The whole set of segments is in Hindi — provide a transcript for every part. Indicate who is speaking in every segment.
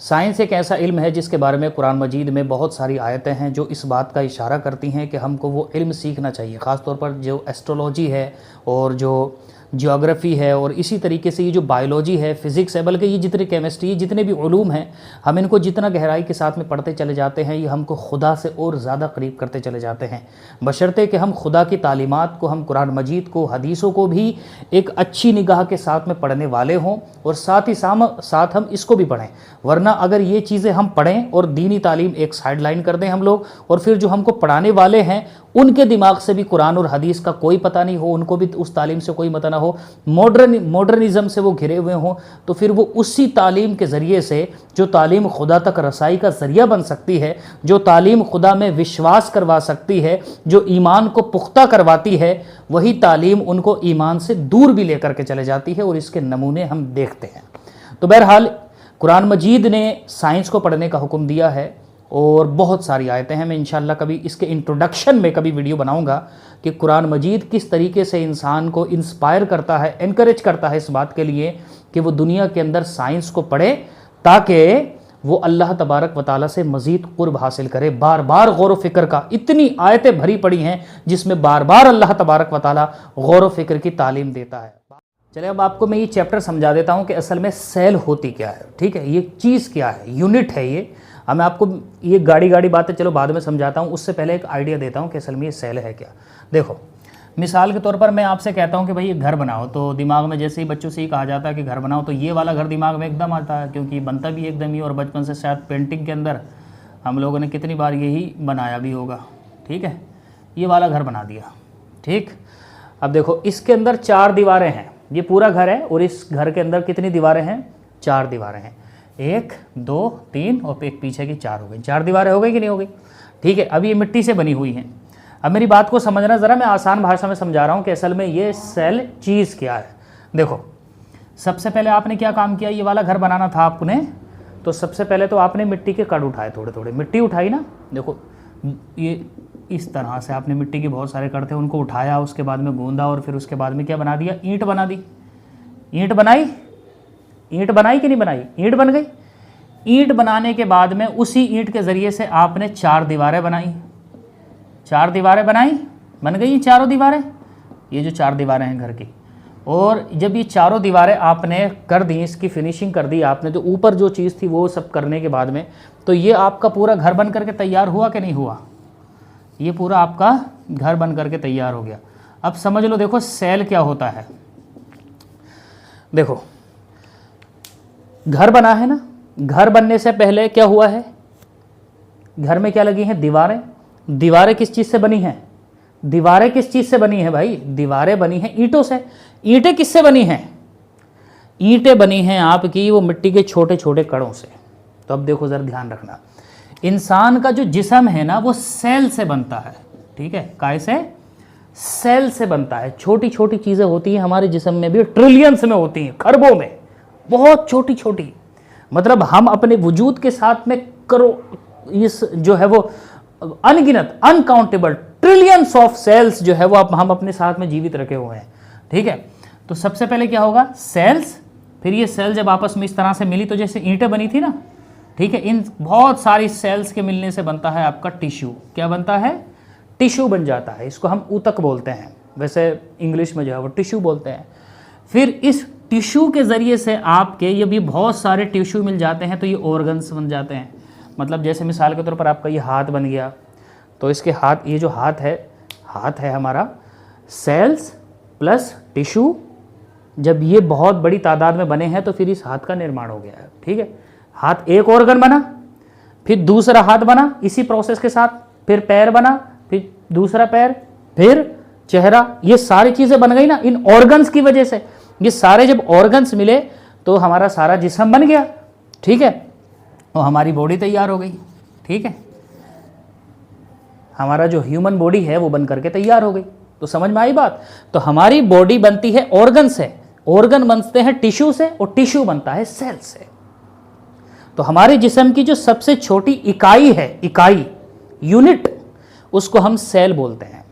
Speaker 1: साइंस एक ऐसा इल्म है जिसके बारे में कुरान मजीद में बहुत सारी आयतें हैं जो इस बात का इशारा करती हैं कि हमको वो इल्म सीखना चाहिए। ख़ास तौर पर जो एस्ट्रोलॉजी है और जो जियोग्राफ़ी है और इसी तरीके से ये जो बायोलॉजी है, फ़िज़िक्स है, बल्कि ये जितने केमिस्ट्री, जितने भी उलूम हैं, हम इनको जितना गहराई के साथ में पढ़ते चले जाते हैं ये हमको खुदा से और ज़्यादा करीब करते चले जाते हैं, बशर्ते कि हम खुदा की तालीमात को, हम कुरान मजीद को, हदीसों को भी एक अच्छी निगाह के साथ में पढ़ने वाले हों और साथ ही साथ हम इसको भी पढ़ें। वरना अगर ये चीज़ें हम पढ़ें और दीनी तालीम एक साइड लाइन कर दें हम लोग, और फिर जो हमको पढ़ाने वाले हैं उनके दिमाग से भी कुरान और हदीस का कोई पता नहीं हो, उनको भी उस तालीम से कोई पता ना हो, मॉडर्निज़म से वो घिरे हुए हों, तो फिर वो उसी तालीम के ज़रिए से जो तालीम खुदा तक रसाई का ज़रिया बन सकती है, जो तालीम खुदा में विश्वास करवा सकती है, जो ईमान को पुख्ता करवाती है, वही तालीम उनको ईमान से दूर भी लेकर के चले जाती है। और इसके नमूने हम देखते हैं। तो बहरहाल कुरान मजीद ने साइंस को पढ़ने का हुक्म दिया है और बहुत सारी आयतें हैं। मैं इंशाअल्लाह कभी इसके इंट्रोडक्शन में कभी वीडियो बनाऊंगा कि कुरान मजीद किस तरीके से इंसान को इंस्पायर करता है, एनकरेज करता है इस बात के लिए कि वो दुनिया के अंदर साइंस को पढ़े ताकि वो अल्लाह तबारक व तआला से मज़ीद कुर्ब हासिल करे। बार बार गौर व फिक्र का, इतनी आयतें भरी पड़ी हैं जिसमें बार बार अल्लाह तबारक व तआला गौर व फिक्र की तालीम देता है। चलिए अब आपको मैं ये चैप्टर समझा देता हूँ कि असल में सेल होती क्या है। ठीक है, ये चीज़ क्या है, यूनिट है ये। अब मैं आपको ये गाड़ी बातें चलो बाद में समझाता हूँ, उससे पहले एक आइडिया देता हूँ कि असल में ये सेल है क्या। देखो, मिसाल के तौर पर मैं आपसे कहता हूँ कि भाई ये घर बनाओ, तो दिमाग में जैसे ही बच्चों से ही कहा जाता है कि घर बनाओ, तो ये वाला घर दिमाग में एकदम आता है, क्योंकि बनता भी एकदम ही, और बचपन से शायद पेंटिंग के अंदर हम लोगों ने कितनी बार यही बनाया भी होगा। ठीक है, ये वाला घर बना दिया। ठीक, अब देखो इसके अंदर 4 दीवारें हैं, ये पूरा घर है और इस घर के अंदर कितनी दीवारें हैं, 4 दीवारें हैं। 1 2 3 और एक पीछे की 4 हो गई। 4 दीवारें हो गई कि नहीं हो गई। ठीक है, अब ये मिट्टी से बनी हुई हैं। अब मेरी बात को समझना ज़रा, मैं आसान भाषा में समझा रहा हूँ कि असल में ये सेल चीज़ क्या है। देखो, सबसे पहले आपने क्या काम किया, ये वाला घर बनाना था आपने, तो सबसे पहले तो आपने मिट्टी के कण उठाए, थोड़े थोड़े मिट्टी उठाई ना। देखो ये इस तरह से आपने मिट्टी के बहुत सारे कण थे, उनको उठाया, उसके बाद में गूंदा, और फिर उसके बाद में क्या बना दिया, ईंट बना दी। ईंट बनाई, ईंट बनाई कि नहीं बनाई, ईंट बन गई। ईंट बनाने के बाद में उसी ईंट के ज़रिए से आपने 4 दीवारें बनाई। 4 दीवारें बनाई, बन गई ये चारों दीवारें, ये जो 4 दीवारें हैं घर की। और जब ये चारों दीवारें आपने कर दी, इसकी फिनिशिंग कर दी आपने, तो ऊपर जो चीज़ थी वो सब करने के बाद में तो ये आपका पूरा घर बन करके तैयार हुआ कि नहीं हुआ। ये पूरा आपका घर बन करके तैयार हो गया। अब समझ लो, देखो सेल क्या होता है। देखो घर बना है ना, घर बनने से पहले क्या हुआ है, घर में क्या लगी हैं, दीवारें। दीवारें किस चीज़ से बनी हैं, दीवारें किस चीज़ से बनी हैं भाई, दीवारें बनी हैं ईंटों से। ईंटें किससे बनी हैं, ईंटें बनी हैं आपकी वो मिट्टी के छोटे छोटे कणों से। तो अब देखो ज़रा ध्यान रखना, इंसान का जो जिस्म है ना वो सेल से बनता है। ठीक है, काय से, सेल से बनता है। छोटी छोटी चीज़ें होती हैं हमारे जिस्म में भी, ट्रिलियंस में होती हैं, खरबों में, बहुत छोटी छोटी। मतलब हम अपने वजूद के साथ में इस जो है वो अनगिनत, अनकाउंटेबल ट्रिलियंस ऑफ सेल्स जो है वो हम अपने साथ में जीवित रखे हुए हैं। ठीक है, तो सबसे पहले क्या होगा, सेल्स। फिर ये सेल जब आपस में इस तरह से मिली तो जैसे ईंटें बनी थी ना, ठीक है, इन बहुत सारी सेल्स के मिलने से बनता है आपका टिश्यू। क्या बनता है, टिश्यू बन जाता है। इसको हम ऊतक बोलते हैं, वैसे इंग्लिश में जो है वो टिश्यू बोलते हैं। फिर इस टिश्यू के ज़रिए से आपके ये भी बहुत सारे टिश्यू मिल जाते हैं, तो ये ऑर्गन्स बन जाते हैं। मतलब जैसे मिसाल के तौर पर आपका ये हाथ बन गया, तो इसके हाथ, ये जो हाथ है हमारा, सेल्स प्लस टिश्यू, जब ये बहुत बड़ी तादाद में बने हैं तो फिर इस हाथ का निर्माण हो गया है। ठीक है, हाथ एक ऑर्गन बना, फिर दूसरा हाथ बना इसी प्रोसेस के साथ, फिर पैर बना, फिर दूसरा पैर, फिर चेहरा, ये सारी चीज़ें बन गई ना इन ऑर्गन्स की वजह से। ये सारे जब ऑर्गन्स मिले तो हमारा सारा जिस्म बन गया। ठीक है, और हमारी बॉडी तैयार हो गई। ठीक है, हमारा जो ह्यूमन बॉडी है वो बन करके तैयार हो गई। तो समझ में आई बात। तो हमारी बॉडी बनती है ऑर्गन से, ऑर्गन बनते हैं टिश्यू से, और टिश्यू बनता है सेल से। तो हमारे जिस्म की जो सबसे छोटी इकाई है, इकाई, यूनिट, उसको हम सेल बोलते हैं।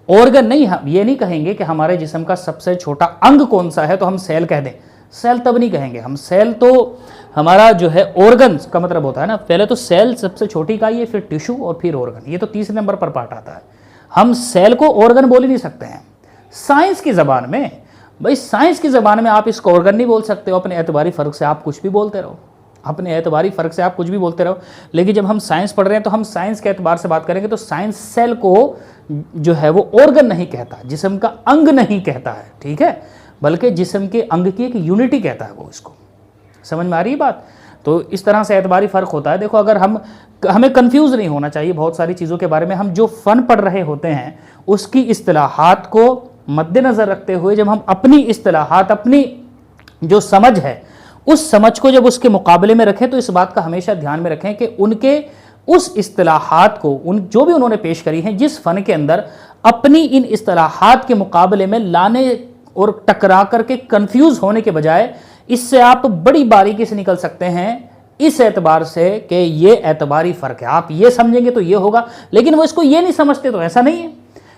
Speaker 1: ऑर्गन नहीं, हम ये नहीं कहेंगे कि हमारे जिस्म का सबसे छोटा अंग कौन सा है तो हम सेल कह दें। सेल तब नहीं कहेंगे हम। सेल तो हमारा जो है ऑर्गन्स का मतलब होता है ना, पहले तो सेल सबसे छोटी इकाई है, फिर टिश्यू और फिर ऑर्गन, ये तो तीसरे नंबर पर पार्ट आता है। हम सेल को ऑर्गन बोल ही नहीं सकते हैं साइंस की ज़बान में। भाई साइंस की ज़बान में आप इसको ऑर्गन नहीं बोल सकते हो, अपने एतबारी फ़र्क से आप कुछ भी बोलते रहो, अपने एतबारी फ़र्क से आप कुछ भी बोलते रहो। लेकिन जब हम साइंस पढ़ रहे हैं तो हम साइंस के एतबार से बात करेंगे, तो साइंस सेल को जो है वो ऑर्गन नहीं कहता, जिस्म का अंग नहीं कहता है, ठीक है, बल्कि जिस्म के अंग की एक यूनिटी कहता है वो। इसको समझ में आ रही है बात? तो इस तरह से एतबारी फ़र्क होता है। देखो, अगर हमें कंफ्यूज नहीं होना चाहिए बहुत सारी चीज़ों के बारे में। हम जो फ़न पढ़ रहे होते हैं उसकी इस्तिलाहात को मद्देनज़र रखते हुए, जब हम अपनी इस्तिलाहात, अपनी जो समझ है उस समझ को जब उसके मुकाबले में रखें, तो इस बात का हमेशा ध्यान में रखें कि उनके उस इस्तिलाहात को, जो भी उन्होंने पेश करी हैं जिस फ़न के अंदर, अपनी इन इस्तिलाहात के मुकाबले में लाने और टकरा करके कंफ्यूज होने के बजाय इससे आप बड़ी बारीकी से निकल सकते हैं, इस एतबार से कि ये एतबारी फ़र्क है। आप ये समझेंगे तो ये होगा, लेकिन वो इसको ये नहीं समझते तो ऐसा नहीं है।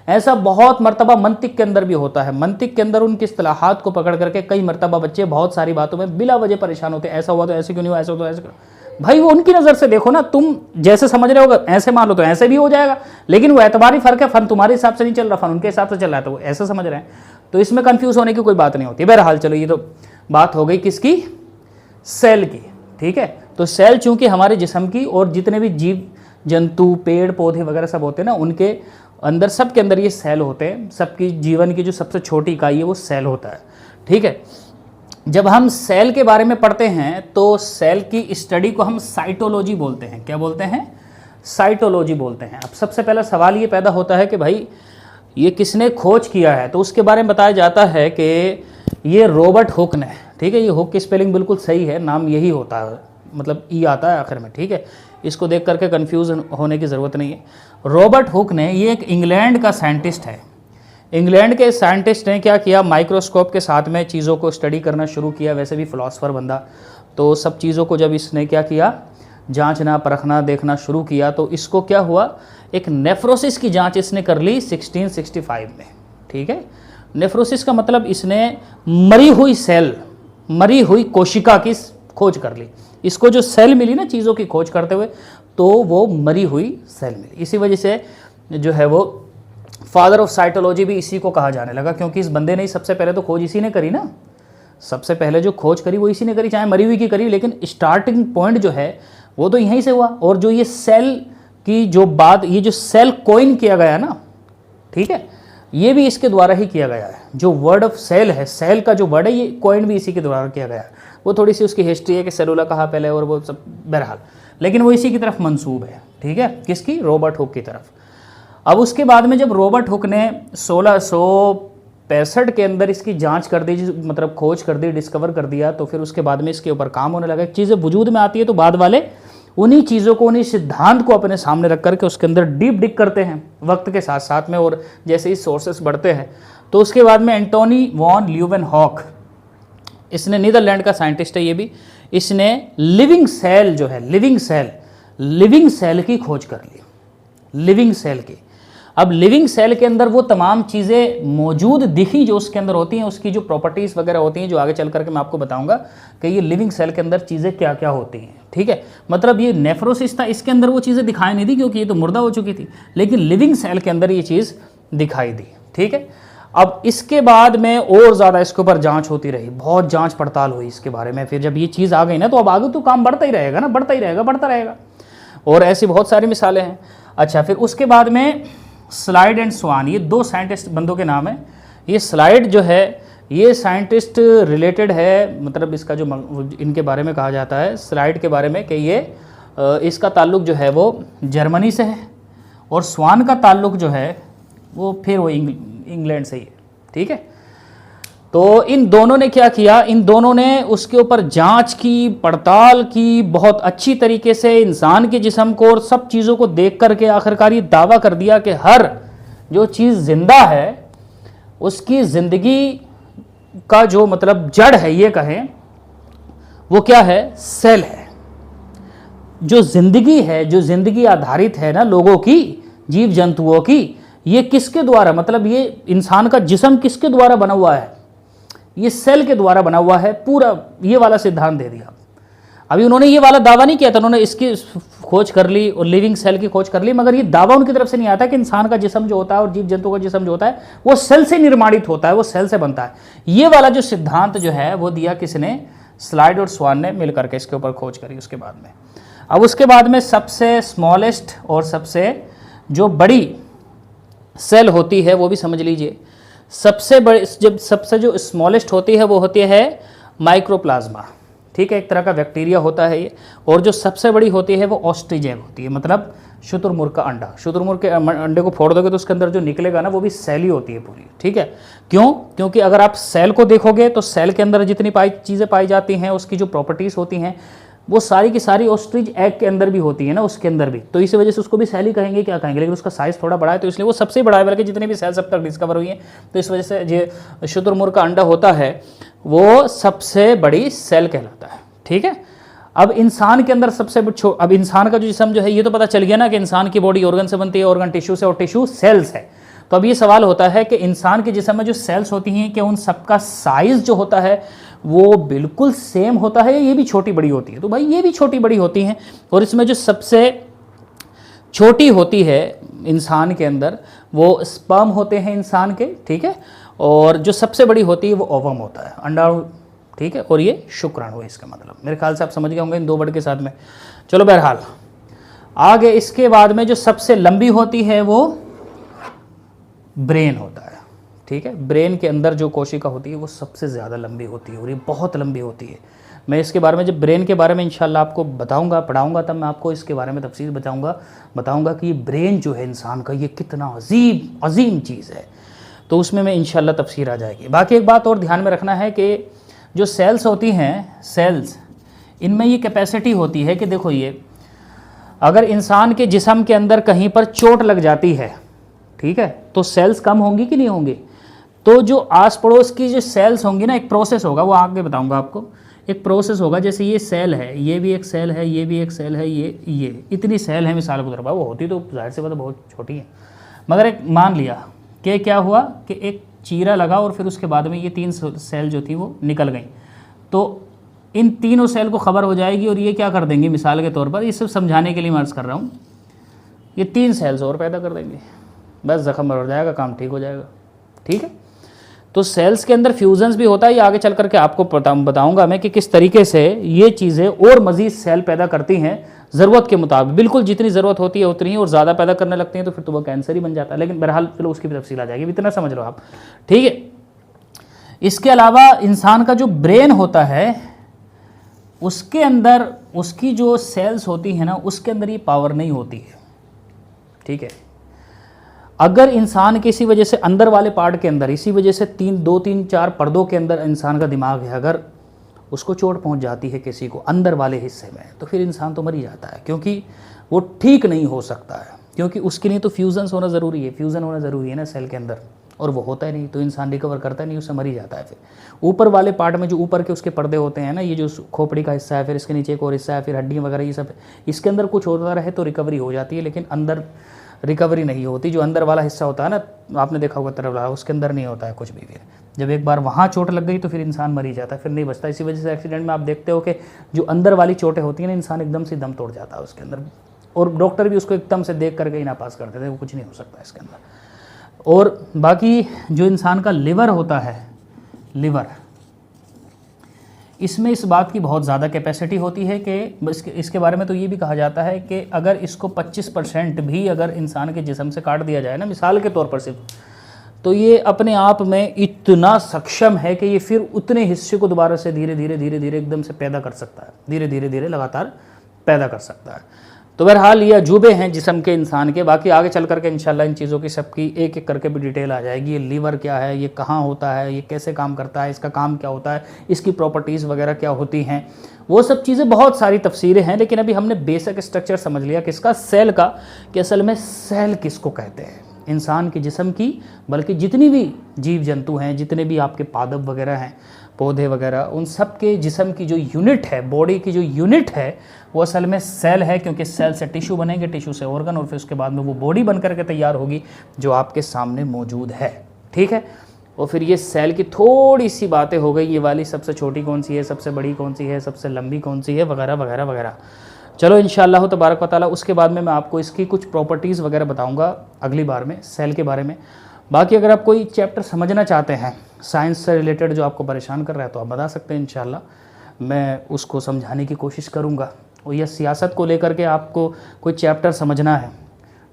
Speaker 1: ऐसा बहुत मरतबा मंतिक के अंदर भी होता है। मंतिक के अंदर उनकी इस्तिलाहात को पकड़ करके कई मरतबा बच्चे बहुत सारी बातों में बिला वजह परेशान होते हैं। ऐसा हुआ तो ऐसे क्यों नहीं हुआ, ऐसा हुआ तो ऐसे क्यों। भाई वो उनकी नज़र से देखो ना, तुम जैसे समझ रहे हो ऐसे मान लो तो ऐसे भी हो जाएगा, लेकिन वो एतबारी फ़र्क है, फ़न तुम्हारे हिसाब से नहीं चल रहा, फ़न उनके हिसाब से चल रहा है, तो वो ऐसे समझ रहे हैं। तो इसमें कन्फ्यूज़ होने की कोई बात नहीं होती। बहरहाल चलो, ये तो बात हो गई किसकी, सेल की, ठीक है। तो सेल चूंकि हमारे जिस्म की और जितने भी जीव जंतु, पेड़ पौधे वगैरह सब होते हैं ना, उनके अंदर, सब के अंदर ये सेल होते हैं। सबकी जीवन की जो सबसे छोटी इकाई है वो सेल होता है, ठीक है। जब हम सेल के बारे में पढ़ते हैं तो सेल की स्टडी को हम साइटोलॉजी बोलते हैं। क्या बोलते हैं? साइटोलॉजी बोलते हैं। अब सबसे पहला सवाल ये पैदा होता है कि भाई ये किसने खोज किया है? तो उसके बारे में बताया जाता है कि ये रॉबर्ट हुक ने, ठीक है। ये हुक की स्पेलिंग बिल्कुल सही है, नाम यही होता है, मतलब ई आता है आखिर में, ठीक है। इसको देख करके कंफ्यूज होने की ज़रूरत नहीं है। रॉबर्ट हुक ने, ये एक इंग्लैंड का साइंटिस्ट है। इंग्लैंड के साइंटिस्ट ने क्या किया, माइक्रोस्कोप के साथ में चीज़ों को स्टडी करना शुरू किया। वैसे भी फ़िलासफ़र बंदा, तो सब चीज़ों को जब इसने क्या किया, जांचना, परखना, देखना शुरू किया, तो इसको क्या हुआ, एक नेफ्रोसिस की जांच इसने कर ली 1665 में, ठीक है। नेफ्रोसिस का मतलब इसने मरी हुई सेल, मरी हुई कोशिका की खोज कर ली। इसको जो सेल मिली ना चीज़ों की खोज करते हुए, तो वो मरी हुई सेल मिली। इसी वजह से जो है वो फादर ऑफ साइटोलॉजी भी इसी को कहा जाने लगा, क्योंकि इस बंदे ने ही सबसे पहले तो खोज इसी ने करी ना। सबसे पहले जो खोज करी वो इसी ने करी, चाहे मरी हुई की करी, लेकिन स्टार्टिंग पॉइंट जो है वो तो यहीं से हुआ। और जो ये सेल की जो बात, ये जो सेल कॉइन किया गया ना, ठीक है, ये भी इसके द्वारा ही किया गया है। जो वर्ड ऑफ सेल है, सेल का जो वर्ड है, ये कॉइन भी इसी के द्वारा किया गया है। वो थोड़ी सी उसकी हिस्ट्री है कि सेलुला कहा पहले और वो सब, बहरहाल, लेकिन वो इसी की तरफ मंसूब है, ठीक है। किसकी? रॉबर्ट हुक की तरफ। अब उसके बाद में जब रॉबर्ट हुक ने 1665 के अंदर इसकी जांच कर दी, मतलब खोज कर दी, डिस्कवर कर दिया, तो फिर उसके बाद में इसके ऊपर काम होने लगा। चीज़ें वजूद में आती है तो बाद वाले उन्हीं चीज़ों को, उन्हीं सिद्धांत को अपने सामने रख करके उसके अंदर डीप डिग करते हैं वक्त के साथ साथ में, और जैसे ही सोर्सेस बढ़ते हैं। तो उसके बाद में एंटोनी वॉन ल्यूवेनहॉक, इसने नीदरलैंड का साइंटिस्ट है ये भी, इसने लिविंग सेल जो है, लिविंग सेल की खोज कर ली, लिविंग सेल की। अब लिविंग सेल के अंदर वो तमाम चीज़ें मौजूद दिखी जो उसके अंदर होती हैं, उसकी जो प्रॉपर्टीज़ वगैरह होती हैं, जो आगे चल करके मैं आपको बताऊंगा कि ये लिविंग सेल के अंदर चीज़ें क्या क्या होती हैं, ठीक है। मतलब ये नेफ्रोसिस था, इसके अंदर वो चीज़ें दिखाई नहीं दी क्योंकि ये तो मुर्दा हो चुकी थी, लेकिन लिविंग सेल के अंदर ये चीज़ दिखाई दी, ठीक है। अब इसके बाद में और ज़्यादा इसके ऊपर जांच होती रही, बहुत जांच पड़ताल हुई इसके बारे में। फिर जब ये चीज़ आ गई ना, तो अब आगे तो काम बढ़ता ही रहेगा ना, बढ़ता ही रहेगा, बढ़ता रहेगा। और ऐसी बहुत सारी मिसालें हैं। अच्छा, फिर उसके बाद में स्लाइड एंड स्वान, ये दो साइंटिस्ट बंदों के नाम हैं। ये स्लाइड जो है, ये साइंटिस्ट रिलेटेड है, मतलब इसका जो इनके बारे में कहा जाता है स्लाइड के बारे में कि ये इसका ताल्लुक़ जो है वो जर्मनी से है, और स्वान का ताल्लुक़ जो है वो फिर वो इंग्लैंड से ही है, ठीक है। तो इन दोनों ने क्या किया, इन दोनों ने उसके ऊपर जांच की, पड़ताल की, बहुत अच्छी तरीके से इंसान के जिस्म को और सब चीज़ों को देख करके आखिरकार ये दावा कर दिया कि हर जो चीज़ जिंदा है उसकी ज़िंदगी का जो मतलब जड़ है, ये कहें, वो क्या है? सेल है। जो ज़िंदगी है, जो ज़िंदगी आधारित है ना लोगों की, जीव जंतुओं की, ये किसके द्वारा, मतलब ये इंसान का जिस्म किसके द्वारा बना हुआ है? ये सेल के द्वारा बना हुआ है, पूरा ये वाला सिद्धांत दे दिया। अभी उन्होंने ये वाला दावा नहीं किया था, उन्होंने इसकी खोज कर ली और लिविंग सेल की खोज कर ली, मगर ये दावा उनकी तरफ से नहीं आता कि इंसान का जिस्म जो होता है और जीव जंतु का जिस्म जो होता है वो सेल से निर्माणित होता है, वो सेल से बनता है। ये वाला जो सिद्धांत जो है वो दिया किसने, स्लाइड और स्वान ने मिल करके इसके ऊपर खोज करी उसके बाद में। अब उसके बाद में सबसे स्मॉलेस्ट और सबसे जो बड़ी सेल होती है वो भी समझ लीजिए। सबसे बड़ी, जब सबसे जो स्मॉलेस्ट होती है वो होती है माइक्रोप्लाज्मा, ठीक है, एक तरह का बैक्टीरिया होता है ये। और जो सबसे बड़ी होती है वो ऑस्ट्रिच एग होती है, मतलब शुतुरमुर्ग का अंडा। शुतुरमुर्ग के अंडे को फोड़ दोगे तो उसके अंदर जो निकलेगा ना वो भी सेल ही होती है पूरी, ठीक है। क्यों? क्योंकि अगर आप सेल को देखोगे तो सेल के अंदर जितनी चीज़ें पाई जाती हैं, उसकी जो प्रॉपर्टीज़ होती हैं वो सारी की सारी ऑस्ट्रिच एग के अंदर भी होती है ना, उसके अंदर भी। तो इसी वजह से उसको भी सेल ही कहेंगे, क्या कहेंगे, लेकिन उसका साइज़ थोड़ा बड़ा है तो इसलिए वो सबसे बड़ा है, बल्कि जितनी भी सेल्स अब तक डिस्कवर हुई हैं। तो इस वजह से जो शुतुरमुर्ग का अंडा होता है वो सबसे बड़ी सेल कहलाता है, ठीक है। अब इंसान के अंदर सबसे अब इंसान का जो जिस्म जो है ये तो पता चल गया ना कि इंसान की बॉडी ऑर्गन से बनती है, ऑर्गन टिश्यू से और टिश्यू सेल्स है। तो अब ये सवाल होता है कि इंसान के जिस्म में जो सेल्स होती हैं क्या उन सबका साइज जो होता है वो बिल्कुल सेम होता है, ये भी छोटी बड़ी होती है? तो भाई ये भी छोटी बड़ी होती हैं, और इसमें जो सबसे छोटी होती है इंसान के अंदर वो स्पर्म होते हैं इंसान के, ठीक है। और जो सबसे बड़ी होती है वो ओवम होता है, अंडाणु, ठीक है। और ये शुक्राणु है, इसका मतलब मेरे ख्याल से आप समझ गए होंगे इन दो वर्ड के साथ में। चलो बहरहाल आगे इसके बाद में जो सबसे लंबी होती है वो ब्रेन होता है, ठीक है। ब्रेन के अंदर जो कोशिका होती है वो सबसे ज़्यादा लंबी होती है और ये बहुत लंबी होती है। मैं इसके बारे में जब ब्रेन के बारे में इंशाल्लाह आपको बताऊंगा, पढ़ाऊंगा, तब मैं आपको इसके बारे में तफसील बताऊंगा कि ये ब्रेन जो है इंसान का ये कितना अजीम चीज़ है। तो उसमें मैं इंशाल्लाह तफसीर आ जाएगी। बाकी एक बात और ध्यान में रखना है कि जो सेल्स होती हैं, सेल्स, इनमें ये कैपेसिटी होती है कि देखो ये अगर इंसान के जिस्म के अंदर कहीं पर चोट लग जाती है, ठीक है, तो सेल्स कम होंगी कि नहीं होंगी? तो जो आस पड़ोस की जो सेल्स होंगी ना, एक प्रोसेस होगा, वो आगे बताऊंगा आपको। एक प्रोसेस होगा, जैसे ये सेल है, ये भी एक सेल है, ये भी एक सेल है, ये इतनी सेल है मिसाल के तौर पर, वो होती तो जाहिर सी बात बहुत छोटी है, मगर एक मान लिया कि क्या हुआ कि एक चीरा लगा और फिर उसके बाद में ये 3 सेल जो थी वो निकल गई। तो इन तीनों सेल को खबर हो जाएगी और ये क्या कर देंगे, मिसाल के तौर पर, ये सिर्फ समझाने के लिए मैं अर्ज़ कर रहा हूँ, ये 3 सेल्स और पैदा कर देंगे, बस ज़ख्म भर जाएगा, काम ठीक हो जाएगा, ठीक है। तो सेल्स के अंदर फ्यूजन्स भी होता है, ये आगे चल करके आपको बताऊंगा मैं कि किस तरीके से ये चीज़ें और मज़ीद सेल पैदा करती हैं ज़रूरत के मुताबिक। बिल्कुल जितनी ज़रूरत होती है उतनी ही, और ज़्यादा पैदा करने लगती हैं तो फिर तो वो कैंसर ही बन जाता है। लेकिन बहरहाल चलो उसकी भी तफसील आ जाएगी, इतना समझ लो आप, ठीक है। इसके अलावा इंसान का जो ब्रेन होता है उसके अंदर उसकी जो सेल्स होती हैं ना, उसके अंदर ये पावर नहीं होती है, ठीक है। अगर इंसान किसी वजह से अंदर वाले पार्ट के अंदर, इसी वजह से 2, 3, 4 पर्दों के अंदर इंसान का दिमाग है, अगर उसको चोट पहुंच जाती है किसी को अंदर वाले हिस्से में, तो फिर इंसान तो मर ही जाता है, क्योंकि वो ठीक नहीं हो सकता है, क्योंकि उसके लिए तो फ्यूजन्स होना ज़रूरी है, फ्यूज़न होना ज़रूरी है ना सेल के अंदर, और वो होता ही नहीं, तो इंसान रिकवर करता नहीं, उससे मर ही जाता है। फिर ऊपर वाले पार्ट में जो ऊपर के उसके पर्दे होते हैं ना, ये जो खोपड़ी का हिस्सा है, फिर इसके नीचे एक और हिस्सा है, फिर हड्डियाँ वगैरह, ये सब इसके अंदर कुछ होता रहे तो रिकवरी हो जाती है, लेकिन अंदर रिकवरी नहीं होती। जो अंदर वाला हिस्सा होता है ना, आपने देखा होगा तरफ वाला, उसके अंदर नहीं होता है कुछ भी। फिर जब एक बार वहाँ चोट लग गई तो फिर इंसान मर ही जाता है, फिर नहीं बचता। इसी वजह से एक्सीडेंट में आप देखते हो कि जो अंदर वाली चोटें होती हैं ना, इंसान एकदम से दम तोड़ जाता है उसके अंदर, और डॉक्टर भी उसको एकदम से देख करके ही नापास कर देते हैं, वो कुछ नहीं हो सकता इसके अंदर। और बाकी जो इंसान का लिवर होता है, लिवर, इसमें इस बात की बहुत ज़्यादा कैपेसिटी होती है कि इसके बारे में तो ये भी कहा जाता है कि अगर इसको 25% भी अगर इंसान के जिस्म से काट दिया जाए ना, मिसाल के तौर पर सिर्फ, तो ये अपने आप में इतना सक्षम है कि ये फिर उतने हिस्से को दोबारा से धीरे धीरे एकदम से पैदा कर सकता है, धीरे लगातार पैदा कर सकता है। तो बहरहाल ये अजूबे हैं जिस्म के इंसान के। बाकी आगे चल करके इंशाल्लाह इन चीज़ों की सबकी एक एक करके भी डिटेल आ जाएगी। ये लीवर क्या है, ये कहाँ होता है, ये कैसे काम करता है, इसका काम क्या होता है, इसकी प्रॉपर्टीज़ वगैरह क्या होती हैं, वो सब चीज़ें बहुत सारी तफसीरें हैं। लेकिन अभी हमने बेसिक स्ट्रक्चर समझ लिया किसका, सेल का, कि असल में सेल किसको कहते हैं इंसान के जिस्म की, बल्कि जितनी भी जीव जंतु हैं, जितने भी आपके पादप वगैरह हैं, पौधे वगैरह, उन सब के जिस्म की जो यूनिट है, बॉडी की जो यूनिट है, वो असल में सेल है। क्योंकि सेल से टिश्यू बनेंगे, टिश्यू से ऑर्गन, और फिर उसके बाद में वो बॉडी बन करके तैयार होगी जो आपके सामने मौजूद है, ठीक है। और फिर ये सेल की थोड़ी सी बातें हो गई, ये वाली सबसे छोटी कौन सी है, सबसे बड़ी कौन सी है, सबसे लंबी कौन सी है, वगैरह वगैरह वगैरह। चलो इंशाअल्लाह तबारक व तआला उसके बाद में मैं आपको इसकी कुछ प्रॉपर्टीज़ वगैरह बताऊंगा अगली बार में सेल के बारे में। बाकी अगर आप कोई चैप्टर समझना चाहते हैं साइंस से रिलेटेड जो आपको परेशान कर रहा है तो आप बता सकते हैं, इंशाअल्लाह मैं उसको समझाने की कोशिश करूँगा। और यह सियासत को लेकर के आपको कोई चैप्टर समझना है,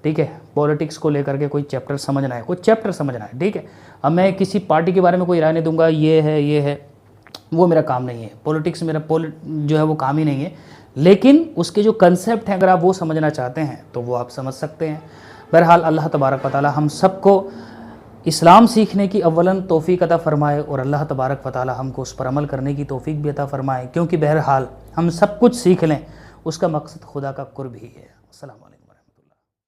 Speaker 1: ठीक है, पॉलिटिक्स को लेकर के कोई चैप्टर समझना है, कोई चैप्टर समझना है, ठीक है। अब मैं किसी पार्टी के बारे में कोई राय नहीं दूंगा, ये है, वो मेरा काम नहीं है। पॉलिटिक्स मेरा जो है वो काम ही नहीं है, लेकिन उसके जो कंसेप्ट हैं अगर आप वो समझना चाहते हैं तो वो आप समझ सकते हैं। बहरहाल अल्लाह तबारक व तआला हम सबको इस्लाम सीखने की अव्वलन तौफीक अता फ़रमाए और अल्लाह तबारक व तआला हमको उस पर अमल करने की तौफीक भी अता फ़रमाए, क्योंकि बहरहाल हम सब कुछ सीख लें उसका मकसद खुदा का कुर्ब ही है। अस्सलाम वालेकुम।